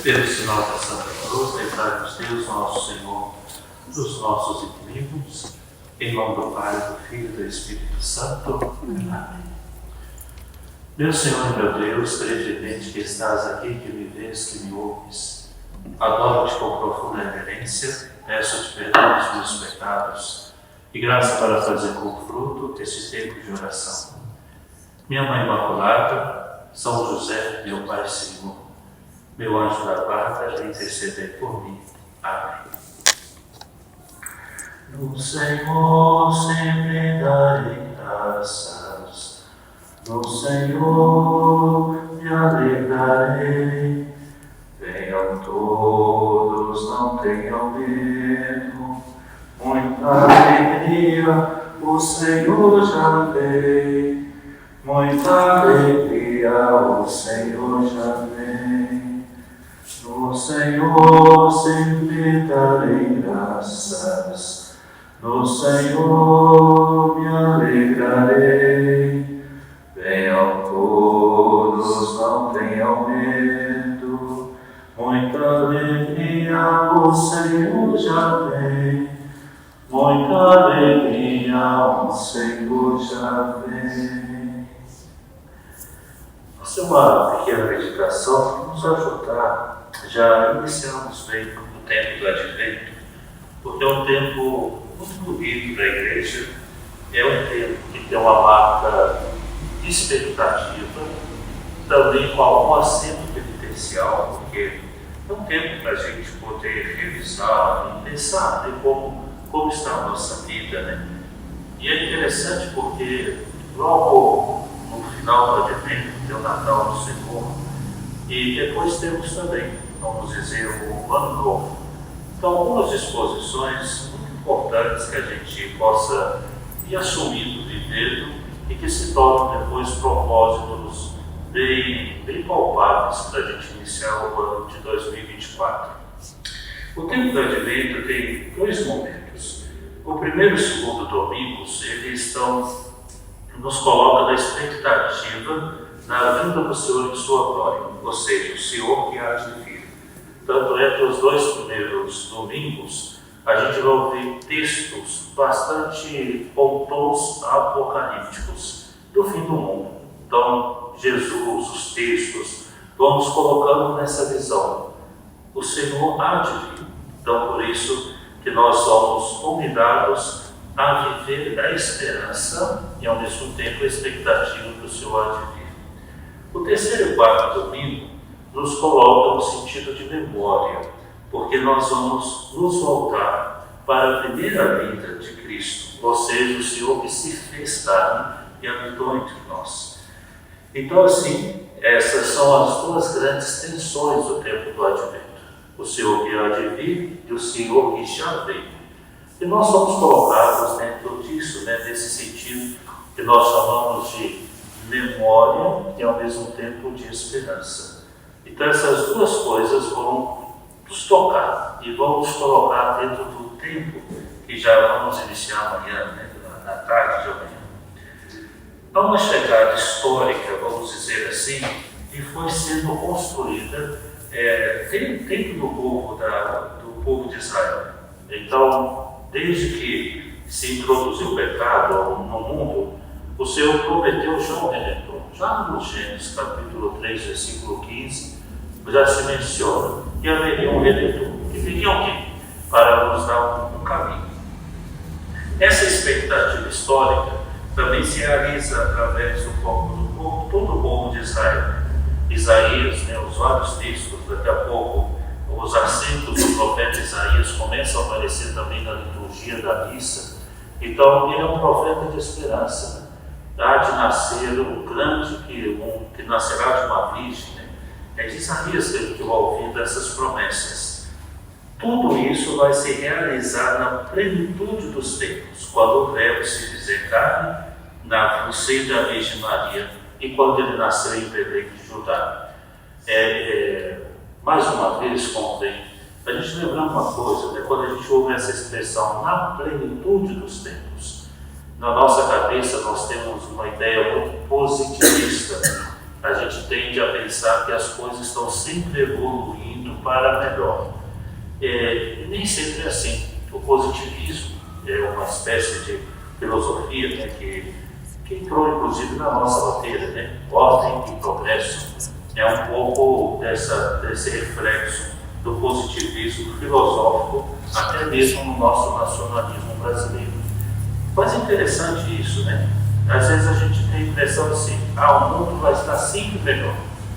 Pelo sinal da Santa Cruz, livrai-nos Deus, nosso Senhor, dos nossos inimigos, em nome do Pai, do Filho e do Espírito Santo. Amém. Meu Senhor e meu Deus, brevemente que estás aqui, que me vês, que me ouves, adoro-te com profunda reverência, peço-te perdão dos meus pecados e graça para fazer com fruto este tempo de oração. Minha Mãe Imaculada, São José, meu Pai Senhor, meu anjo da guarda, intercedei por mim. Amém. No Senhor sempre darei graças, no Senhor me alegrarei. Venham todos, não tenham medo, muita alegria o Senhor já veio, muita alegria o Senhor já veio. No Senhor sempre darei graças, no Senhor me alegrarei. Venham todos, não tenham medo, muita alegria o Senhor já vem, muita alegria o Senhor já vem. Essa é uma pequena meditação que nos ajudar. Já iniciamos bem o tempo do Advento, porque é um tempo muito bonito para a Igreja, é um tempo que tem uma marca de expectativa, também com algum acento penitencial, porque é um tempo para a gente poder revisar e pensar em como está a nossa vida, né? E é interessante porque logo no final do Advento tem o Natal do Senhor, e depois temos também, vamos dizer, o Ano Novo. Então, algumas disposições muito importantes que a gente possa ir assumindo, vivendo, e que se tornam depois propósitos bem palpáveis para a gente iniciar o ano de 2024. O tempo do Advento tem dois momentos. O primeiro e o segundo domingos, eles nos colocam na expectativa na vinda do Senhor em sua glória, ou seja, o Senhor que há de vir. Tanto entre os dois primeiros domingos, a gente vai ouvir textos bastante com tons apocalípticos do fim do mundo. Então, Jesus, os textos, vão nos colocando nessa visão. O Senhor há de vir. Então, por isso que nós somos convidados a viver a esperança e, ao mesmo tempo, a expectativa que o Senhor há de vir. O terceiro e quarto domingo nos coloca no sentido de memória, porque nós vamos nos voltar para a primeira vinda de Cristo, ou seja, o Senhor que se fez carne e habitou entre nós. Então, assim, essas são as duas grandes tensões do tempo do Advento: o Senhor que há de vir e o Senhor que já veio. E nós somos colocados dentro disso, né, nesse sentido que nós chamamos de memória e ao mesmo tempo de esperança. Então essas duas coisas vão nos tocar e vão nos colocar dentro do tempo que já vamos iniciar amanhã, né, na tarde de amanhã. Há uma chegada histórica, vamos dizer assim, que foi sendo construída dentro do povo de Israel. Então, desde que se introduziu o pecado no mundo, o Senhor prometeu já um Redentor. Já no Gênesis capítulo 3, versículo 15, já se menciona que haveria um Redentor. Que viria alguém para nos dar um caminho. Essa expectativa histórica também se realiza através do povo, todo o povo de Israel. Isaías, né, os vários textos, daqui a pouco os acentos do profeta Isaías começam a aparecer também na liturgia da missa. Então ele é um profeta de esperança, né? Há de nascer um grande que nascerá de uma virgem, né? É de Isaías que vai ouvindo essas promessas. Tudo isso vai se realizar na plenitude dos tempos, quando o Verbo se fizer carne no seio da Virgem Maria e quando ele nasceu em Belém de Judá. Mais uma vez, convém a gente lembrar uma coisa, né? Quando a gente ouve essa expressão, na plenitude dos tempos, na nossa cabeça nós temos uma ideia muito positivista. A gente tende a pensar que as coisas estão sempre evoluindo para melhor. Nem sempre é assim. O positivismo é uma espécie de filosofia, né, que entrou inclusive na nossa roteira, né? Ordem e progresso. É um pouco desse reflexo do positivismo filosófico, até mesmo no nosso nacionalismo brasileiro. Mas é interessante isso, né? Às vezes a gente tem a impressão assim, o mundo vai estar sempre melhor.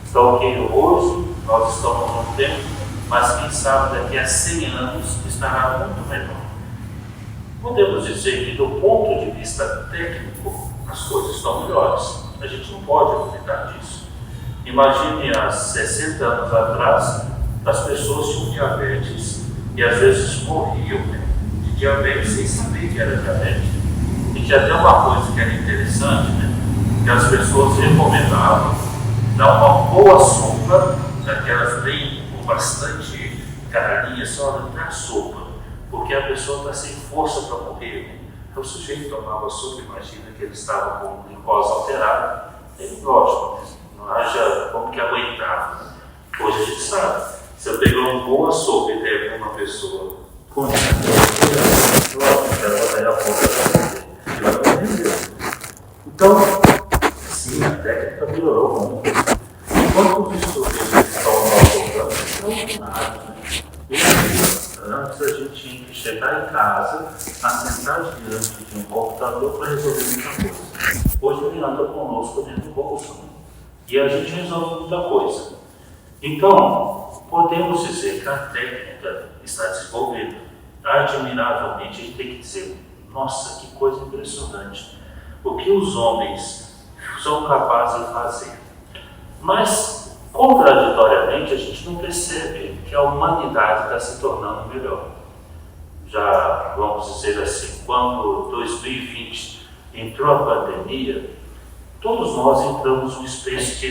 Então, hoje nós estamos num tempo, mas quem sabe daqui a 100 anos estará muito melhor. Podemos dizer que, do ponto de vista técnico, as coisas estão melhores. A gente não pode duvidar disso. Imagine há 60 anos atrás, as pessoas tinham diabetes e às vezes morriam, né, de diabetes sem saber que era diabetes. E tinha até uma coisa que era interessante, né, que as pessoas recomendavam dar uma boa sopa, daquelas bem com bastante carninha, só na sopa, porque a pessoa está sem força para morrer. Né? Então o sujeito tomava sopa, imagina que ele estava com glicose alterada, ele, lógico, não haja como que aguentava. Hoje a gente sabe, se eu pegar uma boa sopa e der para uma pessoa com diabetes, lógico, ela vai dar a conta para morrer. Então, sim, a técnica melhorou muito. Enquanto os estudos estão ao nosso alcance, não é nada. Antes a gente tinha que chegar em casa, assentar diante de um computador para resolver muita coisa. Hoje ele anda conosco dentro do bolso, né? E a gente resolve muita coisa. Então, podemos dizer que a técnica está desenvolvendo. Admiravelmente, a gente tem que dizer, nossa, que coisa impressionante. O que os homens são capazes de fazer. Mas, contraditoriamente, a gente não percebe que a humanidade está se tornando melhor. Já, vamos dizer assim, quando 2020 entrou a pandemia, todos nós entramos numa espécie de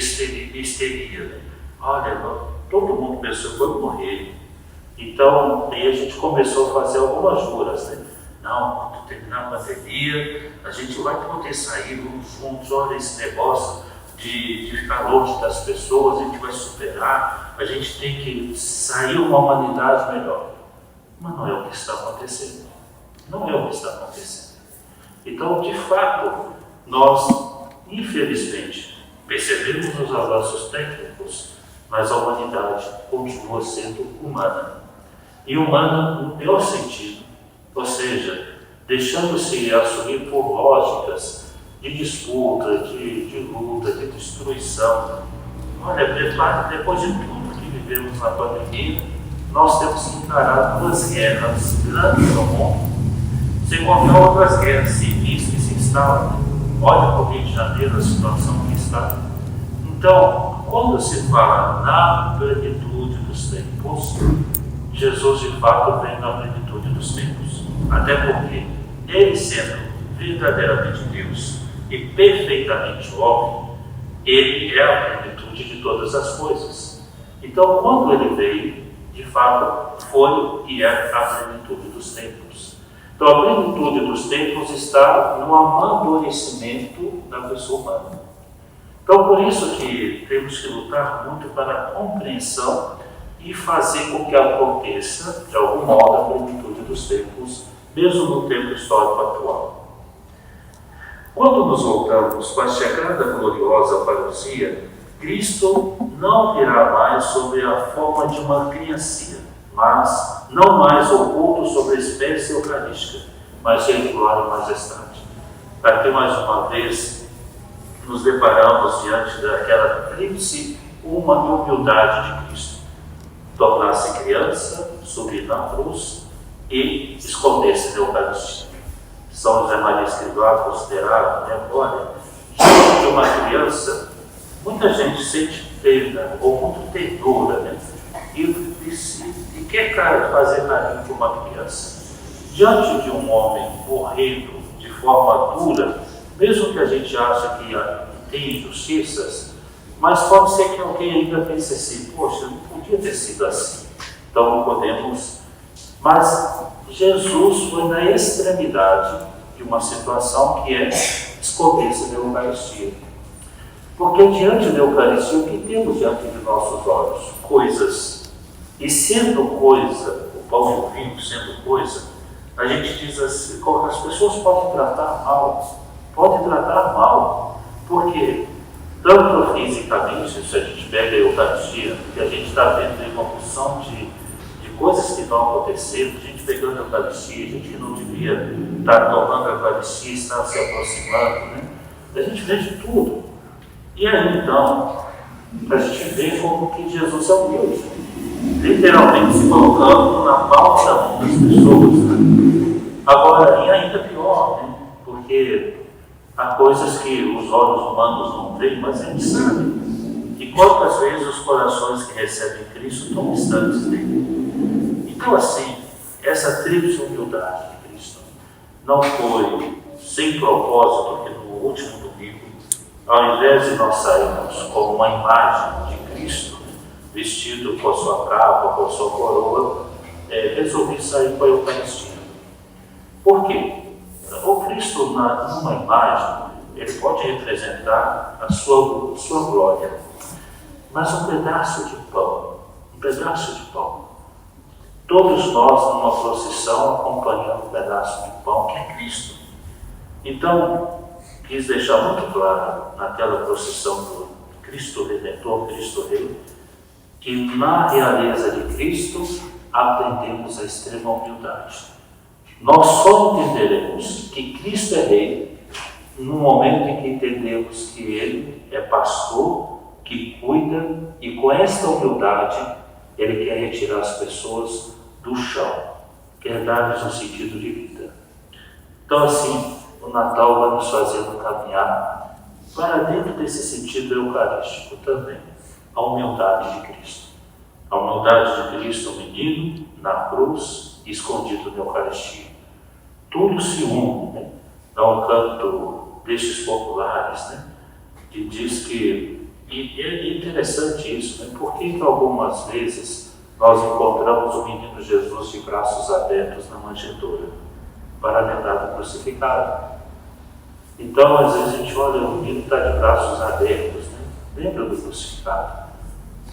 histeria. Né? Olha, todo mundo pensou que vai morrer. Então, aí a gente começou a fazer algumas juras, né? Não, quando terminar a pandemia, a gente vai poder sair juntos, olha esse negócio de ficar longe das pessoas, a gente vai superar, a gente tem que sair uma humanidade melhor. Mas não é o que está acontecendo. Não é o que está acontecendo. Então, de fato, nós, infelizmente, percebemos os avanços técnicos, mas a humanidade continua sendo humana. E humana no pior sentido, ou seja, deixando-se assumir por lógicas de disputa, de luta, de destruição. Olha, depois de tudo que vivemos na pandemia, nós temos que encarar duas guerras grandes no mundo, sem contar outras guerras civis que se instalam. Olha para o Rio de Janeiro, a situação que está. Então, quando se fala na plenitude dos tempos, Jesus de fato vem na plenitude dos tempos. Até porque ele, sendo verdadeiramente Deus e perfeitamente homem, ele é a plenitude de todas as coisas. Então, quando ele veio, de fato, foi e é a plenitude dos tempos. Então, a plenitude dos tempos está no amadurecimento da pessoa humana. Então, por isso que temos que lutar muito para a compreensão e fazer com que aconteça, de algum modo, a plenitude dos tempos, mesmo no tempo histórico atual. Quando nos voltamos com a chegada gloriosa parousia, Cristo não virá mais sob a forma de uma criancinha, mas não mais oculto sobre a espécie eucarística, mas cheio de glória e majestade. Aqui, mais uma vez, nos deparamos diante daquela tríplice humildade de Cristo. Tornar-se criança, subir na cruz e esconder-se na Eucaristia. São José Maria Escrivá considerava, né, olha, diante de uma criança, muita gente sente pena ou muito ternura, né? E quer fazer carinho com uma criança. Diante de um homem morrendo de forma dura, mesmo que a gente ache que tem injustiças, mas pode ser que alguém ainda pense assim, poxa, não podia ter sido assim. Então não podemos. Mas Jesus foi na extremidade de uma situação que é esconder-se na Eucaristia. Porque diante da Eucaristia, o que temos diante de nossos olhos? Coisas. E sendo coisa, o pão e o vinho sendo coisa, a gente diz assim, as pessoas podem tratar mal. Por quê? Tanto fisicamente, se a gente pega a Eucaristia, que a gente está vendo aí uma porção de coisas que estão acontecendo, gente pegando a Eucaristia, gente que não devia estar tomando a Eucaristia, está se aproximando, né? A gente vê de tudo. E aí então, a gente vê como que Jesus é humilde, literalmente se colocando na palma da mão das pessoas, né? Agora, e ainda pior, né? Porque há coisas que os olhos humanos não veem, mas a gente sabe. E quantas vezes os corações que recebem Cristo estão distantes dele. Então, assim, essa tríplice humildade de Cristo não foi sem propósito que no último domingo, ao invés de nós sairmos com uma imagem de Cristo, vestido com a sua capa, com a sua coroa, resolvi sair com a Eucaristia. Por quê? O Cristo, numa imagem, ele pode representar a sua glória, mas um pedaço de pão. Todos nós, numa procissão, acompanhando um pedaço de pão, que é Cristo. Então, quis deixar muito claro, naquela procissão do Cristo Redentor, Cristo Rei, que na realeza de Cristo aprendemos a extrema humildade. Nós só entenderemos que Cristo é Rei no momento em que entendemos que Ele é pastor, que cuida, e com esta humildade Ele quer retirar as pessoas do chão, quer dar-lhes um sentido de vida. Então, assim, o Natal vai nos fazendo caminhar para dentro desse sentido eucarístico também, a humildade de Cristo. A humildade de Cristo, o menino, na cruz, escondido na Eucaristia. Tudo se une, né? Há um canto destes populares, né? Que diz que, e é interessante isso, né? Por que algumas vezes nós encontramos o menino Jesus de braços abertos na manjedoura para lembrar do crucificado? Então, às vezes a gente olha, o menino está de braços abertos, né? Lembra do crucificado.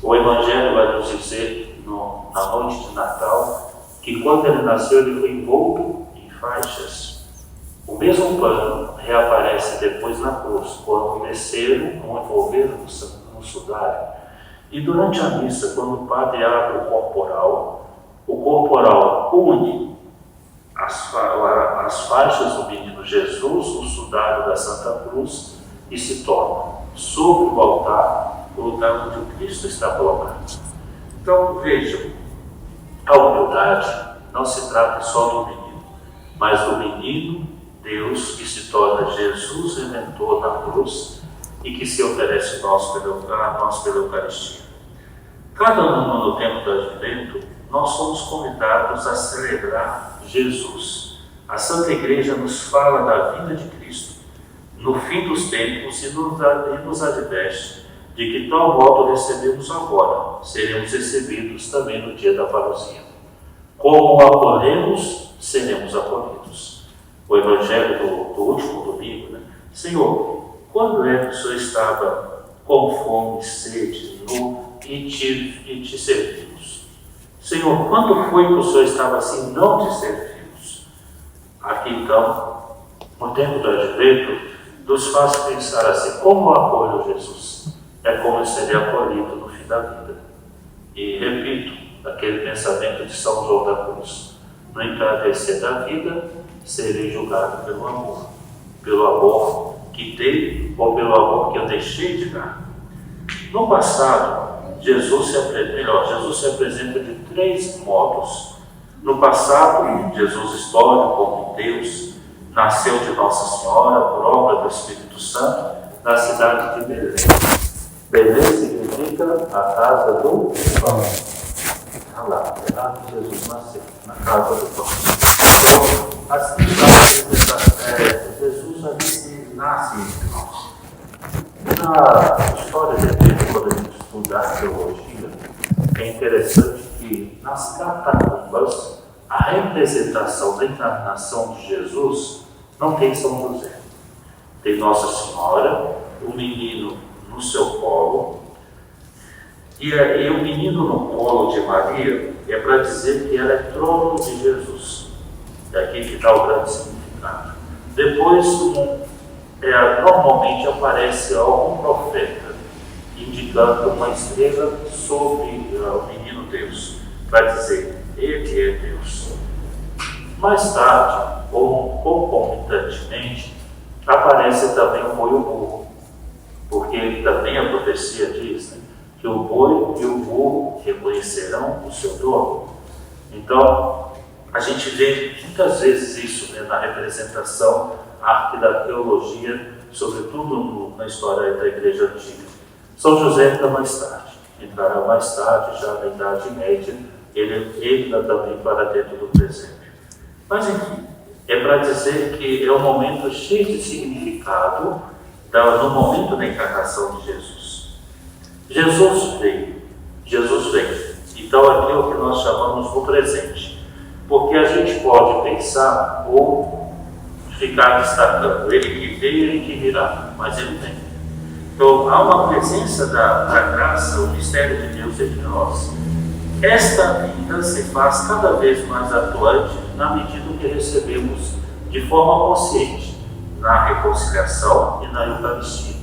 O Evangelho vai nos dizer, na noite de Natal, que quando ele nasceu, ele foi envolto em faixas. O mesmo pano reaparece depois na cruz, quando desceram, não envolveram no sudário. E durante a missa, quando o padre abre o corporal une as faixas do menino Jesus, o sudário da Santa Cruz, e se torna sobre o altar o lugar onde o Cristo está colocado. Então vejam, a humildade não se trata só do menino, mas do menino Deus que se torna Jesus Redentor na cruz e que se oferece a nós pela Eucaristia. Cada ano no tempo do Advento, nós somos convidados a celebrar Jesus. A Santa Igreja nos fala da vinda de Cristo no fim dos tempos e nos adverte de que tal modo recebemos agora, seremos recebidos também no dia da parousia. Como acolhemos, seremos acolhidos. O Evangelho do último domingo, né? Senhor, quando é que o Senhor estava com fome, sede, nu e te servimos? Senhor, quando foi que o Senhor estava assim, não te servimos? Aqui então, o tempo do Advento nos faz pensar assim, como eu acolho Jesus? É como eu seria acolhido no fim da vida. E repito, aquele pensamento de São João da Cruz: no entardecer da vida, serei julgado pelo amor que dei ou pelo amor que eu deixei de dar. No passado, Jesus se apresenta de três modos. No passado, Jesus histórico como Deus, nasceu de Nossa Senhora por obra do Espírito Santo na cidade de Belém. Belém significa a casa do pão. Olha lá, é lá que Jesus nasceu, na casa do pão. Então, assim, Jesus ali nasce entre nós. Na história de Deus, quando a gente estuda a teologia, é interessante que nas catacumbas a representação da encarnação de Jesus não tem São José. Tem Nossa Senhora, o menino no seu colo, E o menino no colo de Maria é para dizer que ela é trono de Jesus. É aqui que está o grande significado. Depois, normalmente aparece algum profeta indicando uma estrela sobre o menino Deus, para dizer, ele é Deus. Mais tarde, ou concomitantemente, aparece também o boi e o burro, porque também a profecia diz, né, que o boi e o burro reconhecerão o seu dono. Então, a gente vê muitas vezes isso, né, na representação da teologia, sobretudo na história da Igreja Antiga. São José entra mais tarde, entrará mais tarde, já na Idade Média, ele entra também para dentro do presépio. Mas enfim, é para dizer que é um momento cheio de significado no momento da encarnação de Jesus. Jesus veio. Então aqui é o que nós chamamos do presente. Porque a gente pode pensar ou ficar destacando, ele que veio, ele que virá, mas ele vem. Então há uma presença da graça, o mistério de Deus entre nós. Esta vida se faz cada vez mais atuante na medida que recebemos de forma consciente na reconciliação e na Eucaristia.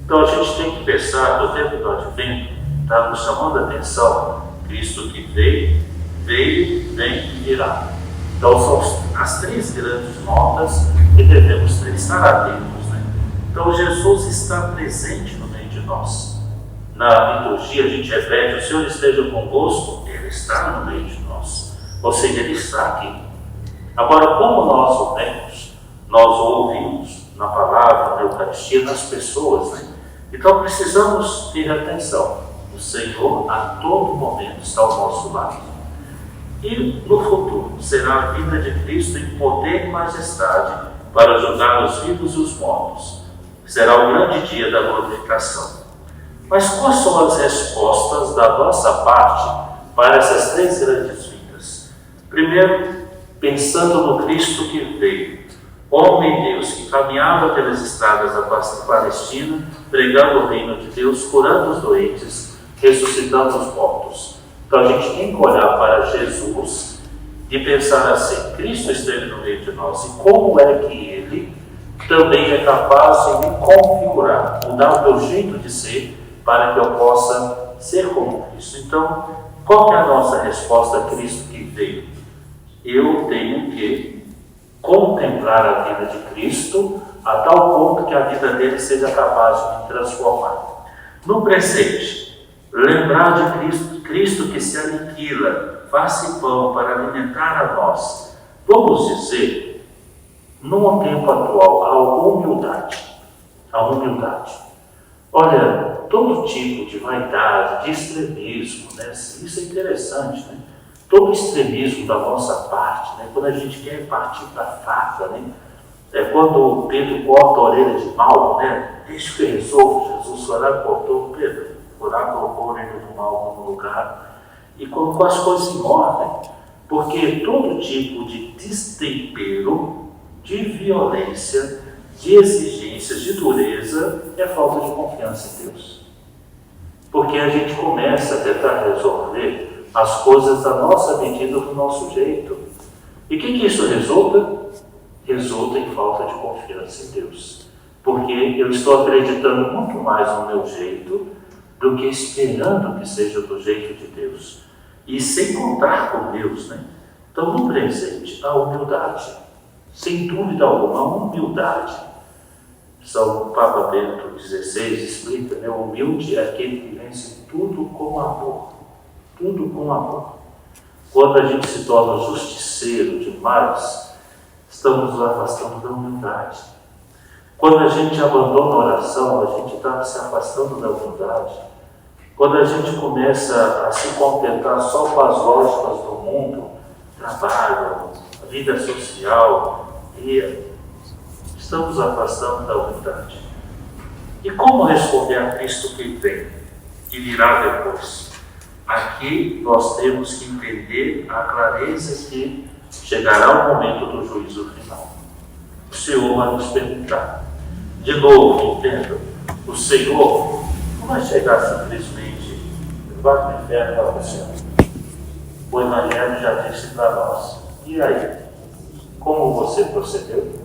Então a gente tem que pensar, no tempo do Advento, está nos chamando a atenção, Cristo que veio, vem e virá. Então são as três grandes notas que devemos estar atentos, né? Então Jesus está presente no meio de nós. Na liturgia a gente repete, o Senhor esteja convosco, Ele está no meio de nós. Ou seja, Ele está aqui. Agora, como nós o vemos, nós o ouvimos na palavra, na Eucaristia, nas pessoas, né? Então precisamos ter atenção. O Senhor a todo momento está ao nosso lado. E no futuro será a vida de Cristo em poder e majestade para julgar os vivos e os mortos. Será o grande dia da glorificação. Mas quais são as respostas da nossa parte para essas três grandes vidas? Primeiro, pensando no Cristo que veio, homem e Deus, que caminhava pelas estradas da Palestina, pregando o reino de Deus, curando os doentes, ressuscitando os mortos. Então a gente tem que olhar para Jesus e pensar assim, Cristo esteve no meio de nós, e como é que Ele também é capaz de me configurar, mudar o meu jeito de ser, para que eu possa ser como Cristo. Então, qual é a nossa resposta a Cristo que veio? Eu tenho que contemplar a vida de Cristo a tal ponto que a vida dele seja capaz de me transformar. No presente, lembrar de Cristo que se aniquila, faz-se pão para alimentar a nós. Vamos dizer, no tempo atual, a humildade. Olha, todo tipo de vaidade, de extremismo, né? Isso é interessante, né? Todo extremismo da nossa parte, né? Quando a gente quer partir para a faca, né? Quando Pedro corta a orelha de Malco, né? Deixa que eu resolvo, Jesus foi lá e cortou Pedro, foi lá e colocou a orelha do Malco no lugar e colocou as coisas em ordem, porque todo tipo de destempero, de violência, de exigências, de dureza, é falta de confiança em Deus. Porque a gente começa a tentar resolver as coisas da nossa medida, do nosso jeito. E o que isso resulta? Resulta em falta de confiança em Deus. Porque eu estou acreditando muito mais no meu jeito do que esperando que seja do jeito de Deus. E sem contar com Deus, né? Então, no presente, a humildade. Sem dúvida alguma, a humildade. São Papa Bento XVI explica, né? O humilde é aquele que vence tudo com amor. Tudo com amor. Quando a gente se torna justiceiro demais, estamos nos afastando da humildade. Quando a gente abandona a oração, a gente está se afastando da humildade. Quando a gente começa a se contentar só com as lógicas do mundo, trabalho, vida social, e estamos afastando da humildade. E como responder a Cristo que vem e virá depois? Aqui nós temos que entender a clareza que chegará o momento do juízo final. O Senhor vai nos perguntar. De novo, entenda, o Senhor não vai chegar simplesmente vai para o inferno, vai para o céu. O Evangelho já disse para nós. E aí? Como você procedeu?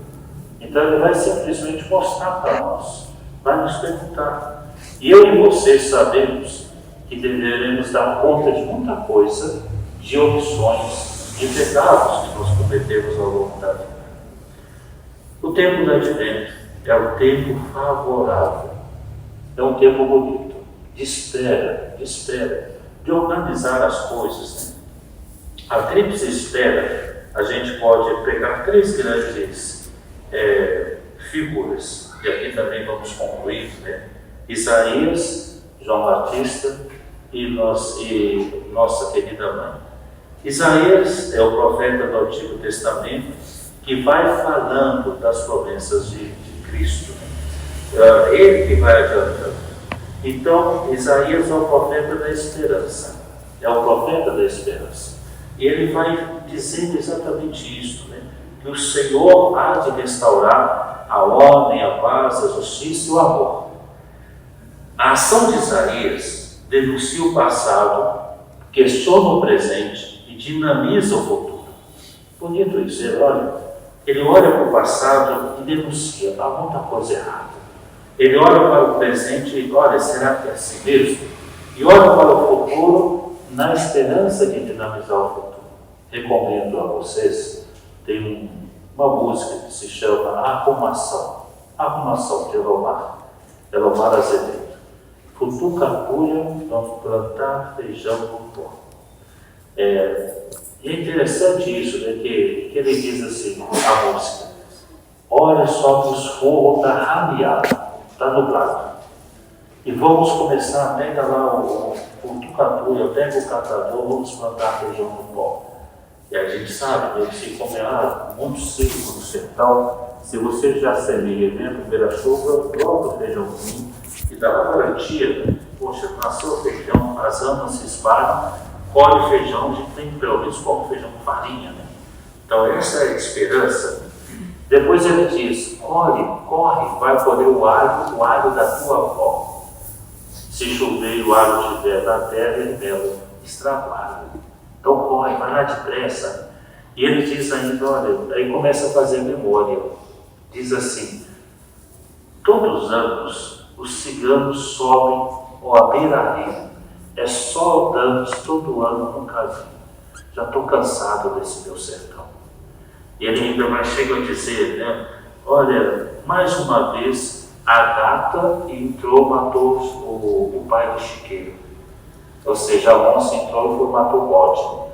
Então ele vai simplesmente mostrar para nós, vai nos perguntar. E eu e você sabemos que deveremos dar conta de muita coisa, de omissões, de pecados que nós cometemos ao longo da vida. O tempo do Advento é um tempo favorável, é um tempo bonito, de espera, de organizar as coisas. Né? A tríplice espera, a gente pode pegar três grandes figuras, e aqui também vamos concluir, né? Isaías, João Batista e nossa querida mãe. Isaías é o profeta do Antigo Testamento que vai falando das promessas de Cristo. Ele que vai adiantando. Então, Isaías é o profeta da esperança. É o profeta da esperança. E ele vai dizendo exatamente isso, né? Que o Senhor há de restaurar a ordem, a paz, a justiça e o amor. A ação de Isaías denuncia o passado, questiona o presente e dinamiza o futuro. Bonito dizer, ele olha para o passado e denuncia, há muita coisa errada. Ele olha para o presente e olha, será que é assim mesmo? E olha para o futuro na esperança de dinamizar o futuro. Recomendo a vocês, tem uma música que se chama Arrumação de Elomar Azevedo. Futuca cuia, vamos plantar feijão no pó. E é interessante isso, né, que ele diz assim, a música: olha só que os forros está rabiado, está nublado. E vamos começar, pega lá o tucatuia, pega o catador, vamos plantar feijão no pó. E a gente sabe, né, que se comer muito seco no sertão, se você já semeia, vem a primeira chuva, planta o feijãozinho e dá uma garantia, né? Poxa, nasceu feijão, as amas se espalham, colhe feijão, a gente tem pelo menos como feijão com farinha, né? Então essa é a esperança. Depois ele diz, corre, vai colher o alho da tua avó. Se chover e o alho estiver na terra, ele belo estrago. Então corre, vai lá depressa. E ele diz ainda, olha, aí começa a fazer memória. Diz assim, todos os anos os ciganos sobem ao beira-rio. É só danos todo ano, nunca vi. Já estou cansado desse meu sertão. E ele ainda mais chega a dizer, né? Olha, mais uma vez a gata entrou, matou o pai do chiqueiro. Ou seja, a onça entrou e matou o bode.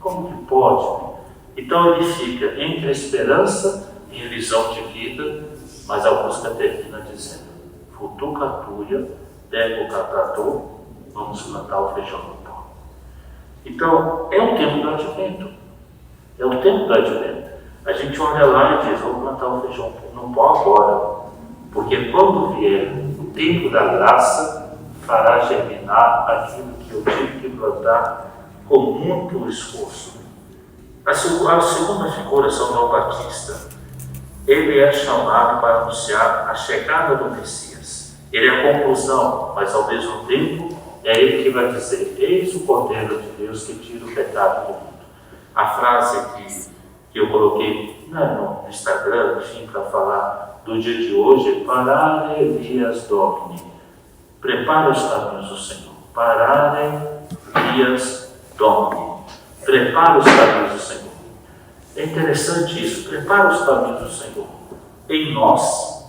Como que pode? Então ele fica entre a esperança e a visão de vida, mas a música termina dizendo, futuca tuia, pega o catador, vamos plantar o feijão no pó. Então, é o tempo do Advento. É o tempo do Advento. A gente olha lá e diz, vamos plantar o feijão no pó agora. Porque quando vier o tempo da graça, fará germinar aquilo que eu tive que plantar com muito esforço. A segunda figura, São João Batista, ele é chamado para anunciar a chegada do Messias. Ele é a conclusão, mas ao mesmo tempo é ele que vai dizer, eis o Cordeiro de Deus que tira o pecado do mundo. A frase que eu coloquei no Instagram, enfim, para falar do dia de hoje, parare vias Domini, prepara os caminhos do Senhor. Parare vias Domini, prepara os caminhos do Senhor. É interessante isso, prepara os caminhos do Senhor em nós,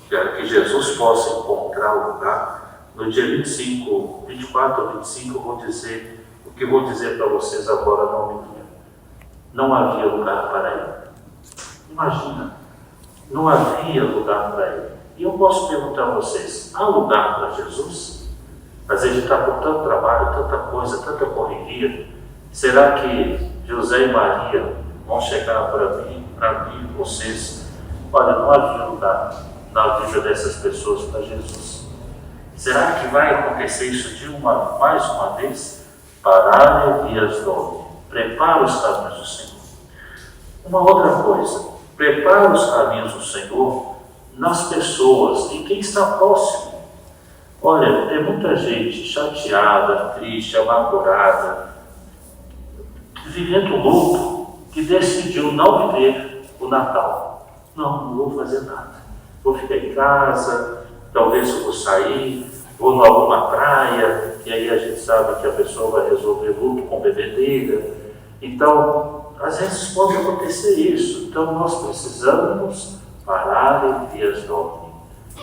que Jesus possa encontrar o lugar. No dia 24 ou 25, eu vou dizer o que vou dizer para vocês agora na homilia. Não havia lugar para ele. Imagina, não havia lugar para ele. E eu posso perguntar a vocês, há lugar para Jesus? Às vezes está com tanto trabalho, tanta coisa, tanta correria. Será que José e Maria vão chegar para mim, vocês? Olha, não havia lugar na vida dessas pessoas para Jesus. Será que vai acontecer isso mais uma vez? Parare vias Domini, prepara os caminhos do Senhor. Uma outra coisa, prepara os caminhos do Senhor nas pessoas, em quem está próximo. Olha, tem muita gente chateada, triste, amargurada, vivendo luto, que decidiu não viver o Natal. Não vou fazer nada. Vou ficar em casa, talvez eu vou sair, vou em alguma praia, e aí a gente sabe que a pessoa vai resolver luto com bebedeira. Então, às vezes pode acontecer isso. Então, nós precisamos parar em dias domini.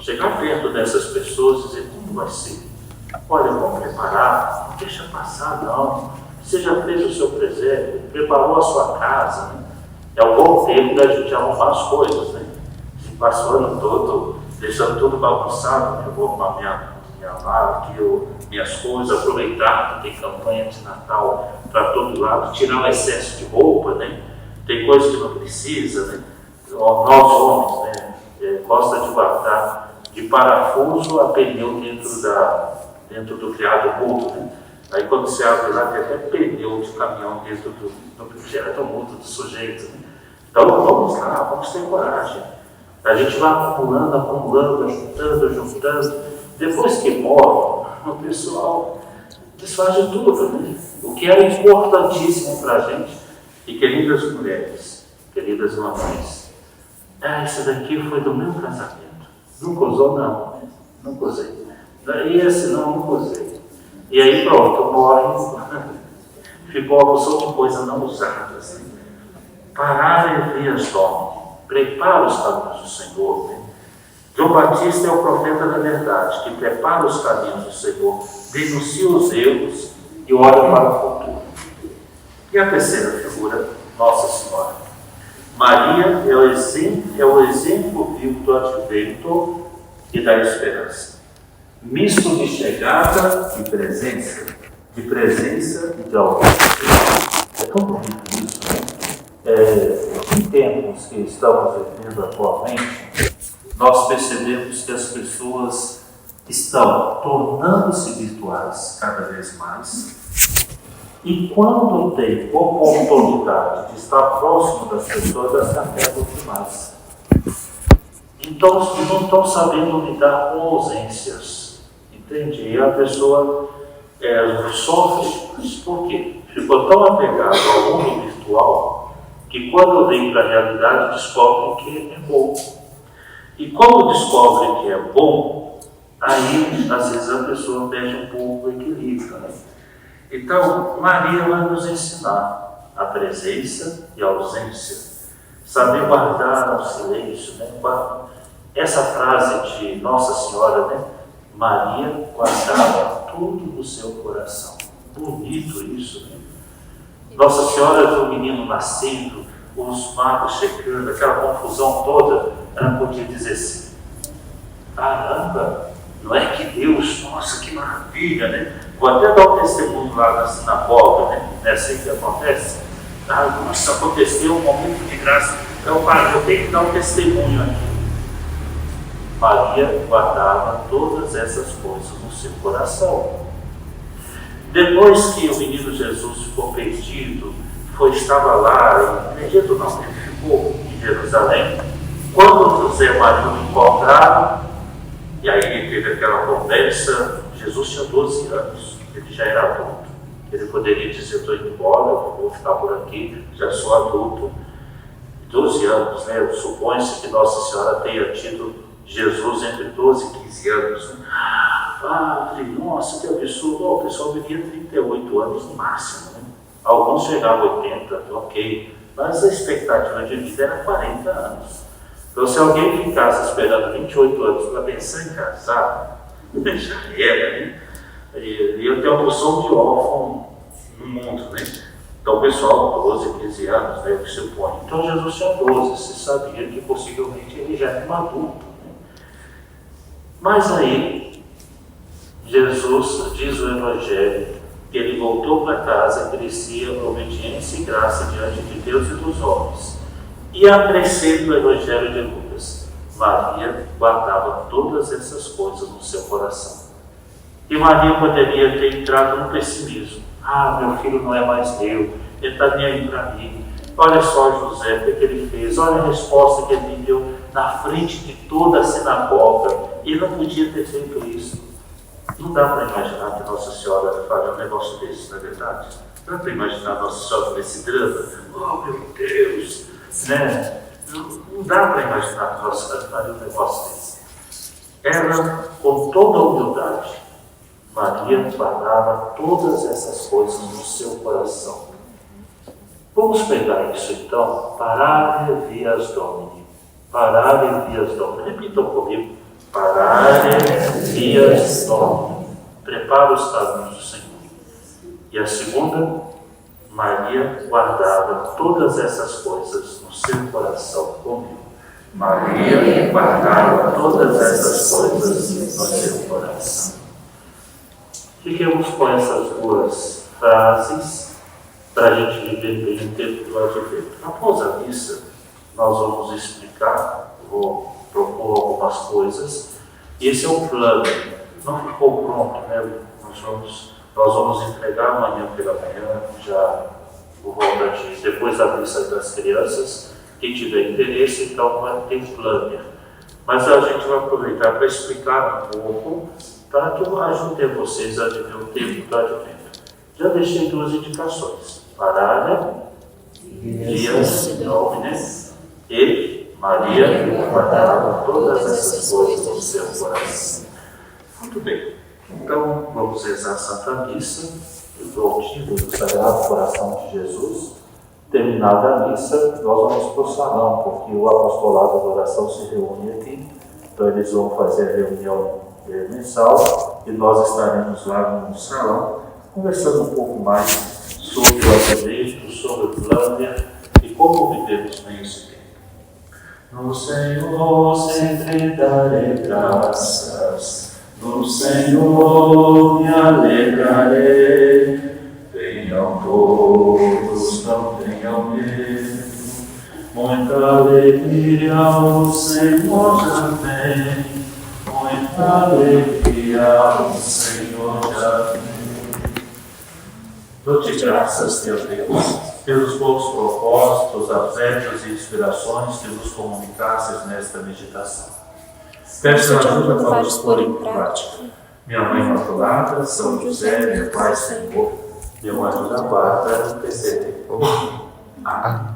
Chegar perto dessas pessoas e dizer, como vai ser? Olha, vamos preparar, não deixa passar não. Você já fez o seu presépio, preparou a sua casa, né? É um bom tempo da gente arrumar as coisas, né? Se passou o ano todo, deixando tudo bagunçado, né? Eu vou arrumar minha mala aqui, minhas coisas, aproveitar que tem campanha de Natal para todo lado, tirar o excesso de roupa, né? Tem coisa que não precisa, né? Nós homens, né? Gosta de guardar de parafuso a pneu dentro do criado mudo, né? Aí quando você abre lá, tem até pneu de caminhão dentro do criado mudo do sujeito, né? Então vamos lá, vamos ter coragem. A gente vai acumulando, juntando. Depois que morre, o pessoal desfaz de tudo, né? O que era importantíssimo para a gente. E queridas mulheres, queridas mamães, esse daqui foi do meu casamento. Nunca usou, não. Nunca usei. E esse não usei. E aí pronto, morre. Ficou a opção de coisa não usada. Assim. Parar em dias domini. Prepara os caminhos do Senhor. Né? João Batista é o profeta da verdade, que prepara os caminhos do Senhor, denuncia os erros e olha para o futuro. E a terceira figura, Nossa Senhora. Maria é o exemplo vivo do advento e da esperança. Misto de chegada e presença, de ausência. É tão bonito isso, né? Em tempos que estamos vivendo atualmente, nós percebemos que as pessoas estão tornando-se virtuais cada vez mais. E quando tem oportunidade de estar próximo das pessoas, elas se apegam demais. Então, não estão sabendo lidar com ausências. Entende? E a pessoa sofre. Por quê? Ficou tão apegado ao mundo virtual que quando vem para a realidade descobre que é bom. E quando descobre que é bom, aí às vezes a pessoa perde um pouco o equilíbrio. Né? Então, Maria vai nos ensinar a presença e a ausência. Saber guardar o silêncio. Né? Essa frase de Nossa Senhora, né? Maria guardava tudo no seu coração. Bonito isso, né? Nossa Senhora viu o menino nascendo, os magos chegando, aquela confusão toda, ela podia dizer assim, caramba, não é que Deus, nossa, que maravilha, né? Vou até dar um testemunho lá na sinagoga, né? Não é assim que acontece? Nossa, aconteceu um momento de graça. Então, eu tenho que dar um testemunho aqui. Maria guardava todas essas coisas no seu coração. Depois que o menino Jesus ficou perdido, estava lá, perdido não, ele ficou em Jerusalém, quando José e Maria o encontraram, e aí teve aquela conversa, Jesus tinha 12 anos, ele já era adulto. Ele poderia dizer, estou indo embora, eu vou ficar por aqui, já sou adulto. 12 anos, né? Supõe-se que Nossa Senhora tenha tido Jesus entre 12 e 15 anos. Né? Falei, nossa, que absurdo. O pessoal vivia 38 anos no máximo. Né? Alguns chegavam a 80, ok. Mas a expectativa de vida era 40 anos. Então, se alguém ficasse esperando 28 anos para pensar em casar, já era, né? E eu tenho a noção de órfão no mundo, né? Então, o pessoal, 12, 15 anos, né, que se põe. Então, Jesus tinha 12, você sabia que possivelmente ele já era um adulto. Né? Mas aí, Jesus, diz o Evangelho, que ele voltou para casa e crescia em obediência e graça diante de Deus e dos homens. E a crescer do Evangelho de Lucas, Maria guardava todas essas coisas no seu coração. E Maria poderia ter entrado no pessimismo. Meu filho não é mais meu, ele está nem aí para mim. Olha só José, o que ele fez, olha a resposta que ele deu na frente de toda a sinagoga. Ele não podia ter feito isso. Não dá para imaginar que Nossa Senhora faria um negócio desse, não é verdade? Não dá para imaginar Nossa Senhora nesse drama. Oh, meu Deus! Né? Não dá para imaginar que Nossa Senhora faria um negócio desse. Ela, com toda a humildade, Maria guardava todas essas coisas no seu coração. Vamos pegar isso então, parare vias Domini. Parare vias Domini. Repitam comigo. Parare vias Domini. Prepara os caminhos do Senhor. E a segunda, Maria guardava todas essas coisas no seu coração comigo. Maria guardava todas essas coisas no seu coração. Fiquemos com essas duas frases para a gente viver bem o tempo do Advento. Após a missa, nós vamos explicar, vou propor algumas coisas, e esse é o plano. Não ficou pronto, né? Nós vamos entregar amanhã pela manhã, já por volta de depois da missa das crianças. Quem tiver interesse, então vai ter planner. Mas a gente vai aproveitar para explicar um pouco, para que eu ajude vocês a viver o tempo do Advento. Já deixei duas indicações. Parare vias Domini e Maria guardava todas essas coisas no seu coração. Muito bem. Então, vamos rezar a Santa Missa, do motivo do Sagrado Coração de Jesus. Terminada a missa, nós vamos para o salão, porque o apostolado da oração se reúne aqui. Então, eles vão fazer a reunião mensal e nós estaremos lá no salão, conversando um pouco mais sobre o Advento, sobre o planner e como vivemos bem esse tempo. No Senhor sempre darei graças, no Senhor me alegrarei. Venham todos, não tenham medo, muita alegria o Senhor já vem, muita alegria o Senhor já vem. Dou-te graças, meu Deus, pelos bons propósitos, afetos e inspirações que nos comunicasses nesta meditação. Peço ajuda para os pôr em prática. Minha Mãe Imaculada, São José, meu Pai Senhor, meu anjo da guarda, intercedei por mim. Amém.